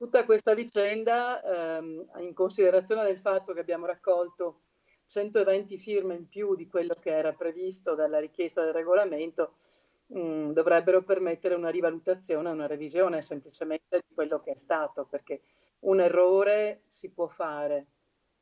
tutta questa vicenda, in considerazione del fatto che abbiamo raccolto 120 firme in più di quello che era previsto dalla richiesta del regolamento, dovrebbero permettere una rivalutazione, una revisione semplicemente di quello che è stato, perché un errore si può fare.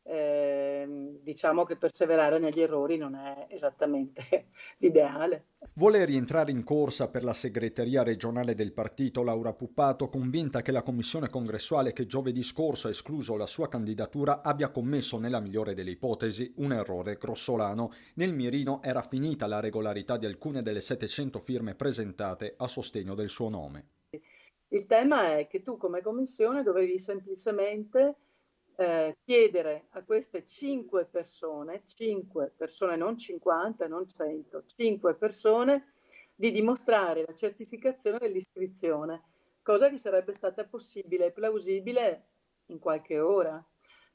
Diciamo che perseverare negli errori non è esattamente l'ideale. Vuole rientrare in corsa per la segreteria regionale del partito Laura Puppato, convinta che la commissione congressuale che giovedì scorso ha escluso la sua candidatura abbia commesso, nella migliore delle ipotesi, un errore grossolano. Nel mirino era finita la regolarità di alcune delle 700 firme presentate a sostegno del suo nome. Il tema è che tu come commissione dovevi semplicemente chiedere a queste 5 persone, non 50, non 100, 5 persone, di dimostrare la certificazione dell'iscrizione, cosa che sarebbe stata possibile e plausibile in qualche ora.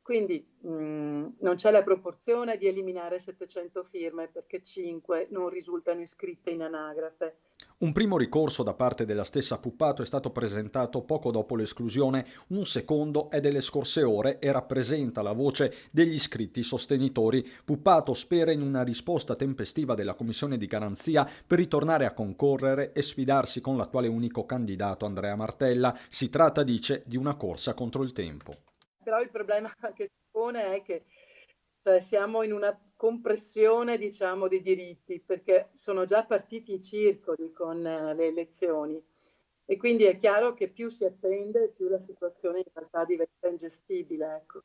Quindi non c'è la proporzione di eliminare 700 firme perché 5 non risultano iscritte in anagrafe. Un primo ricorso da parte della stessa Puppato è stato presentato poco dopo l'esclusione, un secondo è delle scorse ore e rappresenta la voce degli iscritti sostenitori. Puppato spera in una risposta tempestiva della Commissione di garanzia per ritornare a concorrere e sfidarsi con l'attuale unico candidato Andrea Martella. Si tratta, dice, di una corsa contro il tempo. Però il problema che si pone è che siamo in una compressione, diciamo, di diritti, perché sono già partiti i circoli con le elezioni e quindi è chiaro che più si attende, più la situazione in realtà diventa ingestibile, ecco.